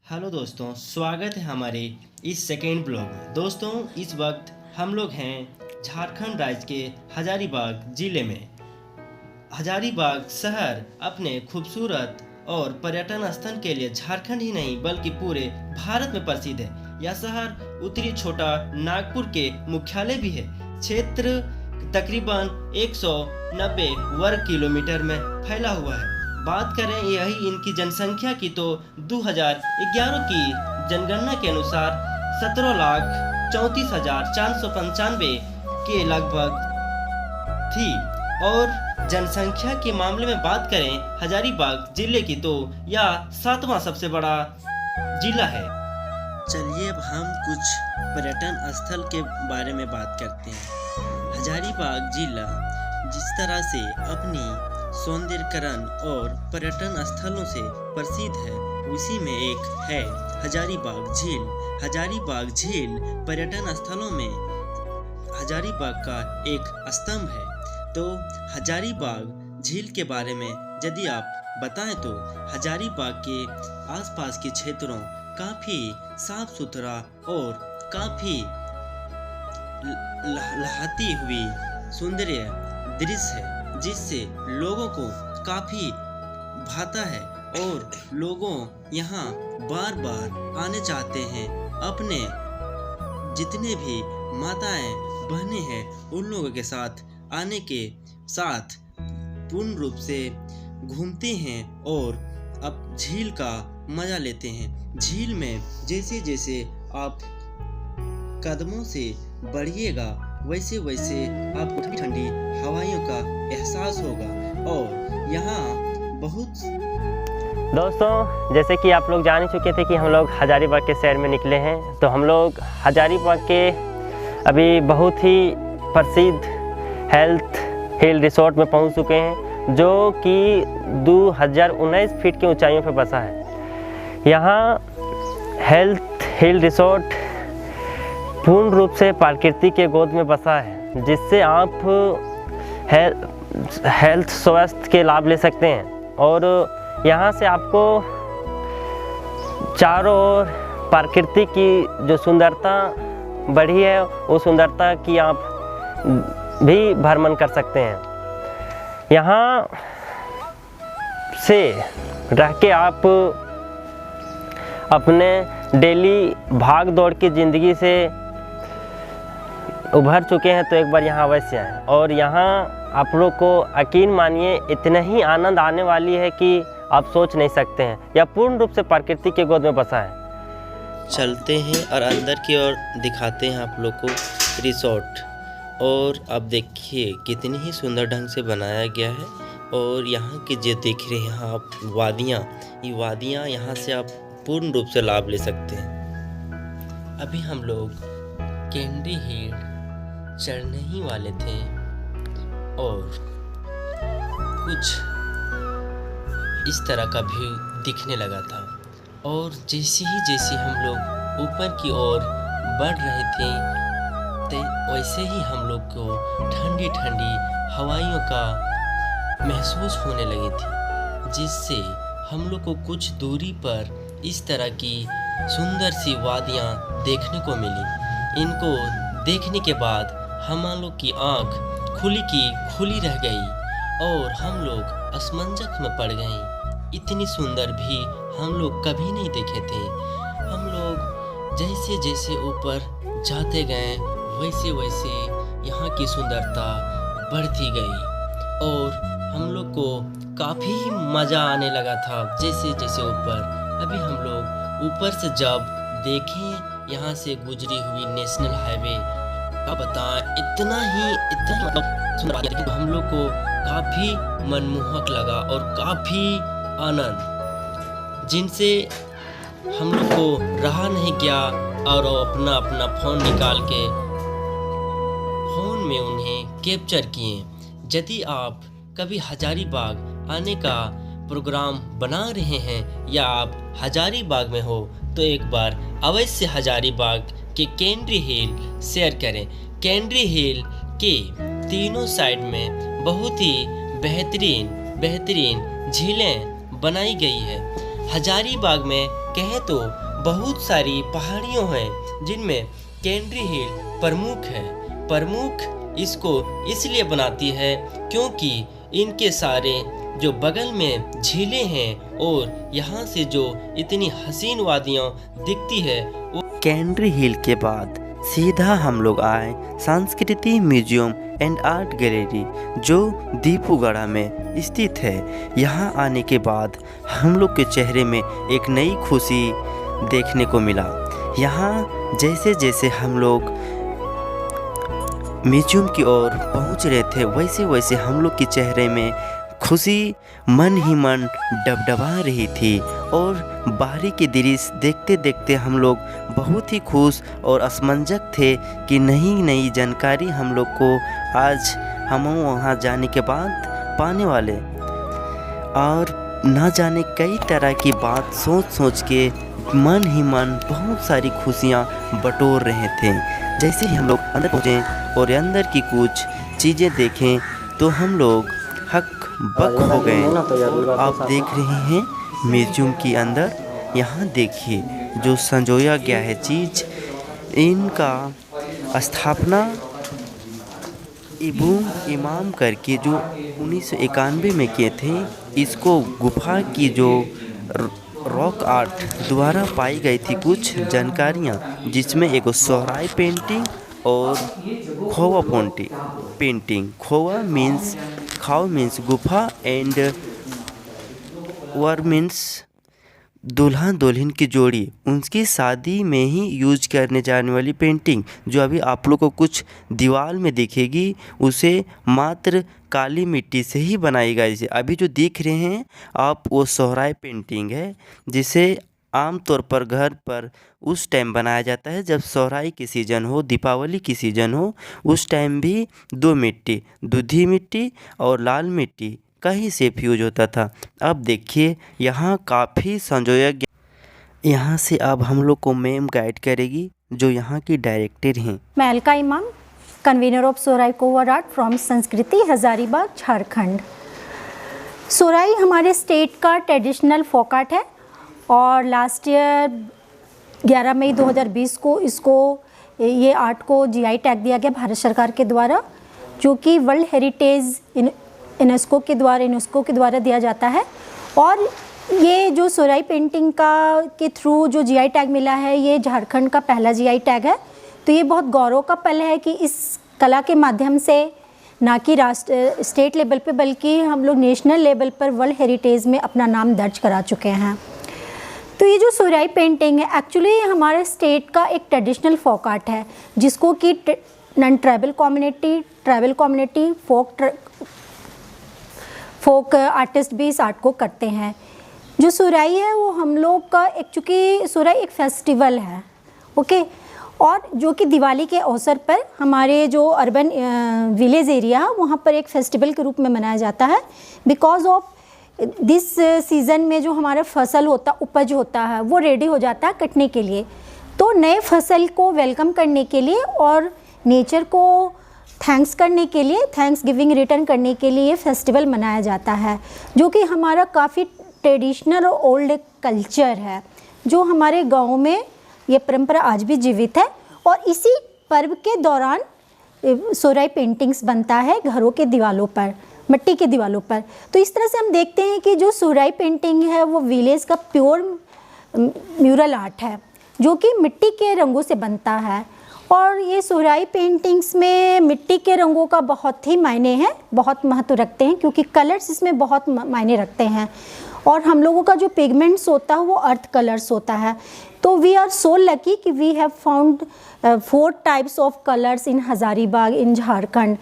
Hello दोस्तों, स्वागत है हमारे इस सेकेंड ब्लॉग में। दोस्तों, इस वक्त हम लोग हैं झारखंड राज्य के हजारीबाग ज़िले में। हजारीबाग शहर अपने खूबसूरत और पर्यटन स्थल के लिए झारखंड ही नहीं बल्कि पूरे भारत में प्रसिद्ध है। यह शहर उत्तरी छोटा नागपुर के मुख्यालय भी है। क्षेत्र तकरीबन 190 वर्ग किलोमीटर में फैला हुआ है। बात करें यही इनकी जनसंख्या की तो 2011 की जनगणना के अनुसार 17,34,495 के लगभग थी। और जनसंख्या के मामले में बात करें हजारीबाग जिले की तो यह 7वां सबसे बड़ा जिला है। चलिए अब हम कुछ पर्यटन स्थल के बारे में बात करते हैं। हजारीबाग जिला जिस तरह से अपनी सौंदर्यीकरण और पर्यटन स्थलों से प्रसिद्ध है, उसी में एक है हजारीबाग झील। हजारीबाग झील पर्यटन स्थलों में हजारीबाग का एक स्तंभ है। तो हजारीबाग झील के बारे में यदि आप बताएं तो हजारीबाग के आसपास के क्षेत्रों काफ़ी साफ सुथरा और काफ़ी लहती हुई सुंदर दृश्य है, जिससे लोगों को काफ़ी भाता है और लोगों यहाँ बार बार आने चाहते हैं। अपने जितने भी माताएं बहनें हैं उन लोगों के साथ आने के साथ पूर्ण रूप से घूमते हैं और अब झील का मज़ा लेते हैं। झील में जैसे जैसे आप कदमों से बढ़िएगा वैसे वैसे आपको ठंडी ठंडी हवाइयों का एहसास होगा। और यहाँ बहुत दोस्तों, जैसे कि आप लोग जान ही चुके थे कि हम लोग हजारीबाग के शहर में निकले हैं। तो हम लोग हजारीबाग के अभी बहुत ही प्रसिद्ध हेल्थ हिल रिसोर्ट में पहुंच चुके हैं, जो कि 2019 फीट की ऊंचाइयों पर बसा है। यहाँ हेल्थ हिल रिसोर्ट पूर्ण रूप से प्रकृति के गोद में बसा है, जिससे आप हेल्थ स्वास्थ्य के लाभ ले सकते हैं। और यहाँ से आपको चारों ओर प्रकृति की जो सुंदरता बढ़ी है, वो सुंदरता की आप भी भ्रमण कर सकते हैं। यहाँ से रह के आप अपने डेली भाग दौड़ की ज़िंदगी से उभर चुके हैं, तो एक बार यहाँ अवश्य आएं। और यहाँ आप लोग को यकीन मानिए इतना ही आनंद आने वाली है कि आप सोच नहीं सकते हैं। यह पूर्ण रूप से प्रकृति के गोद में बसा है। चलते हैं और अंदर की ओर दिखाते हैं आप लोग को रिसोर्ट। और अब देखिए कितनी ही सुंदर ढंग से बनाया गया है। और यहाँ के जो देख रहे हैं आप वादियाँ, ये वादियाँ यहाँ से आप पूर्ण रूप से लाभ ले सकते हैं। अभी हम लोग कैंडी हिल चढ़ने ही वाले थे और कुछ इस तरह का व्यू दिखने लगा था। और जैसे हम लोग ऊपर की ओर बढ़ रहे थे, तो वैसे ही हम लोग को ठंडी ठंडी हवाइयों का महसूस होने लगी थी, जिससे हम लोग को कुछ दूरी पर इस तरह की सुंदर सी वादियाँ देखने को मिली। इनको देखने के बाद हम लोग की आँख खुली की खुली रह गई और हम लोग असमंजस में पड़ गए। इतनी सुंदर भी हम लोग कभी नहीं देखे थे। हम लोग जैसे जैसे ऊपर जाते गए वैसे वैसे यहाँ की सुंदरता बढ़ती गई और हम लोग को काफ़ी मज़ा आने लगा था। जैसे जैसे ऊपर अभी हम लोग ऊपर से जब देखें यहाँ से गुजरी हुई नेशनल हाईवे, अब बताएं इतना मतलब सुंदर, तो हम लोग को काफ़ी मनमोहक लगा और काफ़ी आनंद, जिनसे हम लोग को रहा नहीं गया और अपना फ़ोन निकाल के फ़ोन में उन्हें कैप्चर किए। यदि आप कभी हजारीबाग आने का प्रोग्राम बना रहे हैं या आप हजारीबाग में हो, तो एक बार अवश्य हजारीबाग के कैंडी हिल शेयर करें। कैंडी हिल के तीनों साइड में बहुत ही बेहतरीन झीलें बनाई गई है। हजारीबाग में कहें तो बहुत सारी पहाड़ियों हैं जिनमें कैंड्री हिल प्रमुख है। प्रमुख इसको इसलिए बनाती है क्योंकि इनके सारे जो बगल में झीलें हैं और यहाँ से जो इतनी हसीन वादियाँ दिखती है। कैंड्री हिल के बाद सीधा हम लोग आए संस्कृति म्यूजियम एंड आर्ट गैलरी जो दीपूगढ़ा में स्थित है। यहाँ आने के बाद हम लोग के चेहरे में एक नई खुशी देखने को मिला। यहाँ जैसे जैसे हम लोग म्यूजियम की ओर पहुँच रहे थे वैसे वैसे हम लोग के चेहरे में खुशी मन ही मन डबडबा रही थी और बाहरी के दृश्य देखते देखते हम लोग बहुत ही खुश और असमंजस थे कि नई नई जानकारी हम लोग को आज हम वहाँ जाने के बाद पाने वाले, और ना जाने कई तरह की बात सोच सोच के मन ही मन बहुत सारी खुशियाँ बटोर रहे थे। जैसे ही हम लोग अंदर पहुँचे और अंदर की कुछ चीज़ें देखें तो हम लोग हक बक हो गए। आप देख रहे हैं म्यूजियम के अंदर, यहाँ देखिए जो संजोया गया है चीज़, इनका स्थापना इमाम करके जो 1991 में किए थे। इसको गुफा की जो रॉक आर्ट द्वारा पाई गई थी कुछ जानकारियाँ, जिसमें एक सोहराई पेंटिंग और खोवा पेंटिंग। खोवा मीन्स खाओ मीन्स गुफा एंड वर मीन्स दुल्हन दुल्हन की जोड़ी, उनकी शादी में ही यूज करने जाने वाली पेंटिंग जो अभी आप लोग को कुछ दीवार में दिखेगी उसे मात्र काली मिट्टी से ही बनाई गई है। अभी जो दिख रहे हैं आप वो सोहराई पेंटिंग है जिसे आमतौर पर घर पर उस टाइम बनाया जाता है जब सोहराई की सीज़न हो, दीपावली की सीज़न हो। उस टाइम भी दो मिट्टी, दूधी मिट्टी और लाल मिट्टी कहीं से फ्यूज होता था। अब देखिए यहाँ काफ़ी संजोया गया। यहाँ से अब हम लोग को मैम गाइड करेगी जो यहाँ की डायरेक्टर हैं। मैं Alka Imam, convener of Sohrai Khovar art from Sanskriti Hazaribagh Jharkhand. Sohrai हमारे स्टेट का ट्रेडिशनल फोक आर्ट है और लास्ट ईयर 11 मई 2020 को ये आर्ट को जीआई टैग दिया गया भारत सरकार के द्वारा, जो कि वर्ल्ड हेरिटेज यूनेस्को के द्वारा दिया जाता है। और ये जो सोहराई पेंटिंग के थ्रू जो जीआई टैग मिला है, ये झारखंड का पहला जीआई टैग है। तो ये बहुत गौरव का पल है कि इस कला के माध्यम से ना कि स्टेट लेवल पे बल्कि हम लोग नेशनल लेवल पर वर्ल्ड हेरिटेज में अपना नाम दर्ज करा चुके हैं। तो ये जो सोहराई पेंटिंग है एक्चुअली हमारे स्टेट का एक ट्रेडिशनल फोक आर्ट है, जिसको कि non tribal community, tribal community, folk artist भी इस आर्ट को करते हैं। जो सोहराई है वो हम लोग का चूँकि सोहराई एक फेस्टिवल है, ओके, और जो कि दिवाली के अवसर पर हमारे जो अर्बन विलेज एरिया है वहाँ पर एक फेस्टिवल के रूप में मनाया जाता है। बिकॉज ऑफ दिस सीज़न में जो हमारा फसल उपज होता है वो रेडी हो जाता है कटने के लिए। तो नए फसल को वेलकम करने के लिए और नेचर को थैंक्स करने के लिए, थैंक्स गिविंग रिटर्न करने के लिए ये फेस्टिवल मनाया जाता है, जो कि हमारा काफ़ी ट्रेडिशनल और ओल्ड कल्चर है, जो हमारे गाँव में ये परंपरा आज भी जीवित है। और इसी पर्व के दौरान सोहराई पेंटिंग्स बनता है घरों के दीवारों पर, मिट्टी के दीवारों पर। तो इस तरह से हम देखते हैं कि जो सोहराई पेंटिंग है वो विलेज का प्योर म्यूरल आर्ट है, जो कि मिट्टी के रंगों से बनता है। और ये सोहराई पेंटिंग्स में मिट्टी के रंगों का बहुत ही मायने हैं, बहुत महत्व रखते हैं, क्योंकि कलर्स इसमें बहुत मायने रखते हैं। और हम लोगों का जो पिगमेंट्स होता है वो अर्थ कलर्स होता है। तो वी आर सो लकी कि we have found 4 types of colours in Hazaribagh in Jharkhand.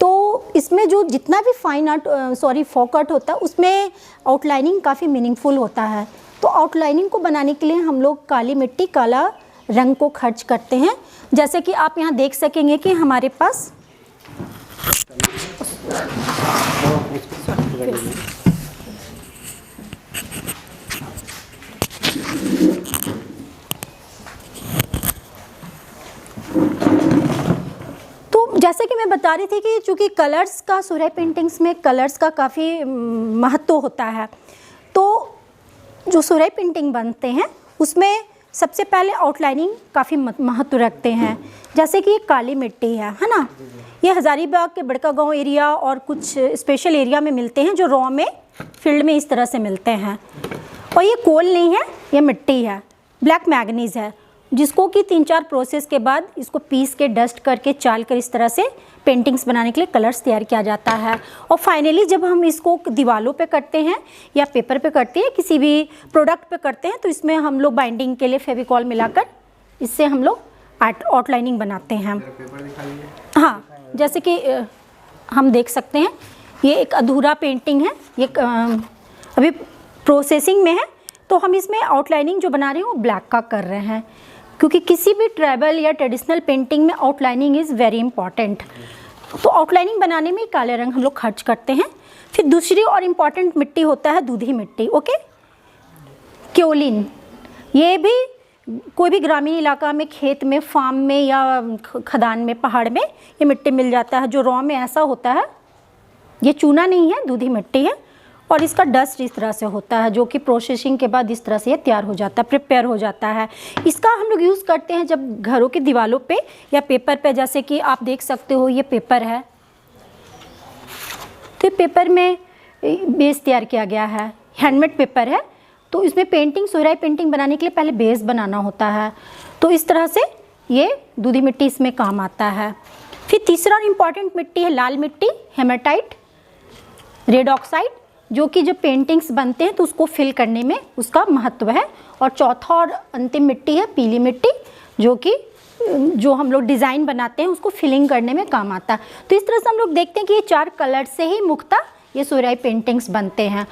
तो इसमें जो जितना भी फाइन आर्ट फोक आर्ट होता है उसमें आउटलाइनिंग काफ़ी मीनिंगफुल होता है। तो आउटलाइनिंग को बनाने के लिए हम लोग काली मिट्टी, काला रंग को खर्च करते हैं। जैसे कि आप यहाँ देख सकेंगे कि हमारे पास जैसे कि मैं बता रही थी कि चूँकि कलर्स का सोहराई पेंटिंग्स में कलर्स का काफ़ी महत्व होता है। तो जो सोहराई पेंटिंग बनते हैं उसमें सबसे पहले आउटलाइनिंग काफ़ी महत्व रखते हैं। जैसे कि ये काली मिट्टी है ना, ये हज़ारीबाग के बड़का गांव एरिया और कुछ स्पेशल एरिया में मिलते हैं, जो रॉ में फील्ड में इस तरह से मिलते हैं। और ये कोल नहीं है, ये मिट्टी है, ब्लैक मैग्नीज़ है, जिसको कि 3-4 प्रोसेस के बाद इसको पीस के डस्ट करके चाल कर इस तरह से पेंटिंग्स बनाने के लिए कलर्स तैयार किया जाता है। और फाइनली जब हम इसको दीवालों पे करते हैं या पेपर पे करते हैं, किसी भी प्रोडक्ट पे करते हैं, तो इसमें हम लोग बाइंडिंग के लिए फेविकॉल मिलाकर इससे हम लोग आउटलाइनिंग बनाते हैं। हाँ, जैसे कि हम देख सकते हैं ये एक अधूरा पेंटिंग है, ये अभी प्रोसेसिंग में है, तो हम इसमें आउटलाइनिंग जो बना रहे हैं वो ब्लैक का कर रहे हैं, क्योंकि किसी भी ट्राइबल या ट्रेडिशनल पेंटिंग में आउटलाइनिंग इज़ वेरी इंपॉर्टेंट। तो आउटलाइनिंग बनाने में काले रंग हम लोग खर्च करते हैं। फिर दूसरी और इम्पॉर्टेंट मिट्टी होता है दूधी मिट्टी, ओके, क्योलिन। ये भी कोई भी ग्रामीण इलाका में, खेत में, फार्म में या खदान में, पहाड़ में ये मिट्टी मिल जाता है, जो रॉ में ऐसा होता है। ये चूना नहीं है, दूधी मिट्टी है, और इसका डस्ट इस तरह से होता है, जो कि प्रोसेसिंग के बाद इस तरह से ये तैयार हो जाता है, प्रिपेयर हो जाता है। इसका हम लोग यूज़ करते हैं जब घरों की दीवारों पे या पेपर पे, जैसे कि आप देख सकते हो ये पेपर है, तो पेपर में बेस तैयार किया गया है, हैंडमेड पेपर है, तो इसमें पेंटिंग, सोहराई पेंटिंग बनाने के लिए पहले बेस बनाना होता है, तो इस तरह से ये दूधी मिट्टी इसमें काम आता है। फिर तीसरा इम्पॉर्टेंट मिट्टी है लाल मिट्टी, हेमाटाइट, रेड ऑक्साइड, जो कि जब पेंटिंग्स बनते हैं तो उसको फिल करने में उसका महत्व है। और चौथा और अंतिम मिट्टी है पीली मिट्टी, जो कि जो हम लोग डिज़ाइन बनाते हैं उसको फिलिंग करने में काम आता है। तो इस तरह से हम लोग देखते हैं कि ये 4 कलर से ही मुख्यतः ये सोहराई पेंटिंग्स बनते हैं।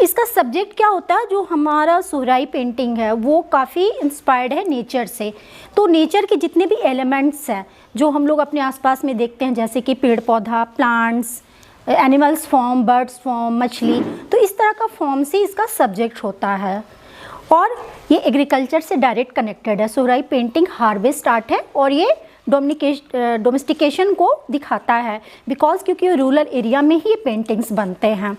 इसका सब्जेक्ट क्या होता है, जो हमारा सोहराई पेंटिंग है वो काफ़ी इंस्पायर्ड है नेचर से। तो नेचर के जितने भी एलिमेंट्स हैं जो हम लोग अपने आसपास में देखते हैं, जैसे कि पेड़ पौधा, plants, animals form, birds form, मछली, तो इस तरह का फॉर्म से इसका सब्जेक्ट होता है। और ये एग्रीकल्चर से डायरेक्ट कनेक्टेड है। सोहराई पेंटिंग हार्वेस्ट आर्ट है और ये डोमेस्टिकेशन को दिखाता है, बिकॉज क्योंकि रूरल एरिया में ही ये पेंटिंग्स बनते हैं।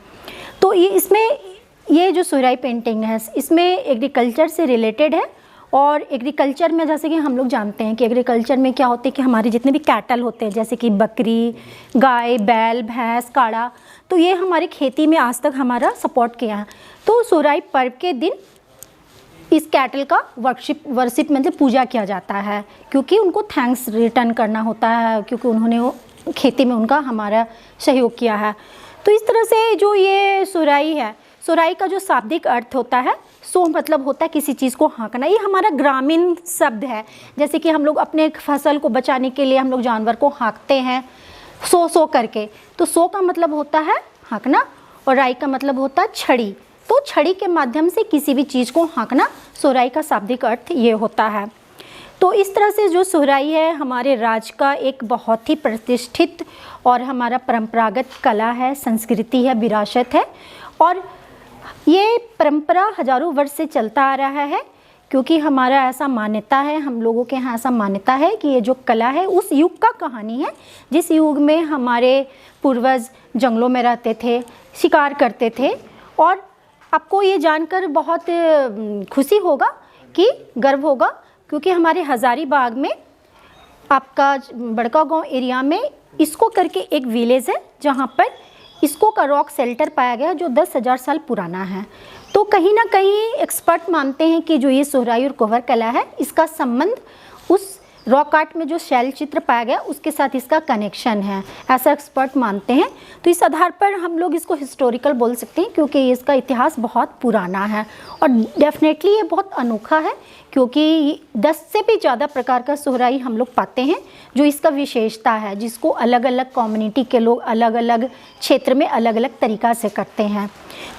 तो ये इसमें ये जो सोहराई पेंटिंग है इसमें एग्रीकल्चर से रिलेटेड है। और एग्रीकल्चर में जैसे कि हम लोग जानते हैं कि एग्रीकल्चर में क्या होते हैं कि हमारे जितने भी कैटल होते हैं, जैसे कि बकरी, गाय, बैल, भैंस, काड़ा, तो ये हमारी खेती में आज तक हमारा सपोर्ट किया है। तो सोहराई पर्व के दिन इस कैटल का वर्शिप मतलब पूजा किया जाता है, क्योंकि उनको थैंक्स रिटर्न करना होता है, क्योंकि उन्होंने खेती में उनका हमारा सहयोग किया है। तो इस तरह से जो ये सोहराई है, सोहराई का जो शाब्दिक अर्थ होता है, सो मतलब होता है किसी चीज़ को हाँकना। ये हमारा ग्रामीण शब्द है, जैसे कि हम लोग अपने फसल को बचाने के लिए हम लोग जानवर को हाँकते हैं सो करके। तो सो का मतलब होता है हाँकना और राई का मतलब होता है छड़ी। तो छड़ी के माध्यम से किसी भी चीज़ को हाँकना, सोहराई का शाब्दिक अर्थ ये होता है। तो इस तरह से जो सोहराई है हमारे राज्य का एक बहुत ही प्रतिष्ठित और हमारा परंपरागत कला है, संस्कृति है, विरासत है। और ये परंपरा हजारों वर्ष से चलता आ रहा है, क्योंकि हमारा ऐसा मान्यता है, हम लोगों के यहाँ ऐसा मान्यता है कि ये जो कला है उस युग का कहानी है, जिस युग में हमारे पूर्वज जंगलों में रहते थे, शिकार करते थे। और आपको ये जानकर बहुत खुशी होगा कि गर्व होगा, क्योंकि हमारे हज़ारीबाग में आपका बड़का गांव एरिया में इसको करके एक विलेज है, जहां पर इसको का रॉक शेल्टर पाया गया जो 10,000 साल पुराना है। तो कहीं ना कहीं एक्सपर्ट मानते हैं कि जो ये सोहराई और कोहबर कला है, इसका संबंध उस रॉक आर्ट में जो शैल चित्र पाया गया उसके साथ इसका कनेक्शन है, ऐसा एक्सपर्ट मानते हैं। तो इस आधार पर हम लोग इसको हिस्टोरिकल बोल सकते हैं, क्योंकि इसका इतिहास बहुत पुराना है और डेफिनेटली ये बहुत अनोखा है, क्योंकि 10 से भी ज़्यादा प्रकार का सोहराई हम लोग पाते हैं जो इसका विशेषता है, जिसको अलग अलग कम्युनिटी के लोग अलग अलग क्षेत्र में अलग अलग तरीक़ा से करते हैं।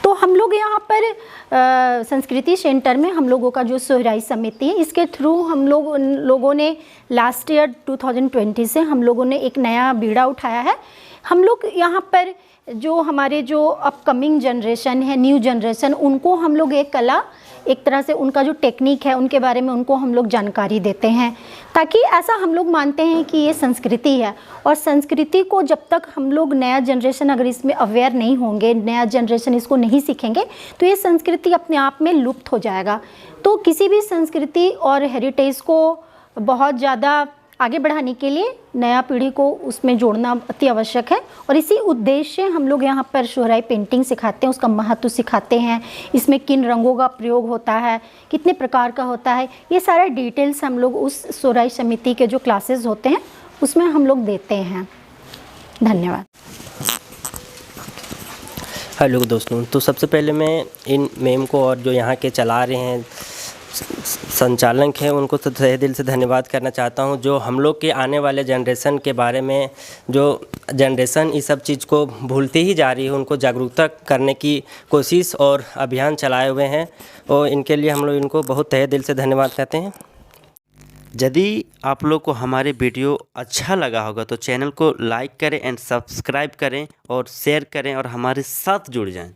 तो हम लोग यहाँ पर संस्कृति सेंटर में हम लोगों का जो सोहराई समिति है, इसके थ्रू हम लोगों ने लास्ट ईयर 2020 से हम लोगों ने एक नया बीड़ा उठाया है। हम लोग यहाँ पर जो हमारे जो अपकमिंग जनरेशन है, न्यू जनरेशन, उनको हम लोग एक कला एक तरह से उनका जो टेक्निक है उनके बारे में उनको हम लोग जानकारी देते हैं, ताकि ऐसा हम लोग मानते हैं कि ये संस्कृति है। और संस्कृति को जब तक हम लोग, नया जनरेशन अगर इसमें अवेयर नहीं होंगे, नया जनरेशन इसको नहीं सीखेंगे, तो ये संस्कृति अपने आप में लुप्त हो जाएगा। तो किसी भी संस्कृति और हेरिटेज को बहुत ज़्यादा आगे बढ़ाने के लिए नया पीढ़ी को उसमें जोड़ना अति आवश्यक है। और इसी उद्देश्य से हम लोग यहाँ पर सोहराई पेंटिंग सिखाते हैं, उसका महत्व सिखाते हैं, इसमें किन रंगों का प्रयोग होता है, कितने प्रकार का होता है, ये सारा डिटेल्स हम लोग उस सोहराई समिति के जो क्लासेस होते हैं उसमें हम लोग देते हैं। धन्यवाद। हेलो दोस्तों, तो सबसे पहले मैं इन मैम को और जो यहाँ के चला रहे हैं संचालक हैं उनको तो तहे दिल से धन्यवाद करना चाहता हूँ, जो हम लोग के आने वाले जनरेशन के बारे में, जो जनरेशन इस सब चीज़ को भूलती ही जा रही है, उनको जागरूकता करने की कोशिश और अभियान चलाए हुए हैं, और इनके लिए हम लोग इनको बहुत तहे दिल से धन्यवाद कहते हैं। यदि आप लोग को हमारे वीडियो अच्छा लगा होगा तो चैनल को लाइक करें एंड सब्सक्राइब करें और शेयर करें और हमारे साथ जुड़ जाएं।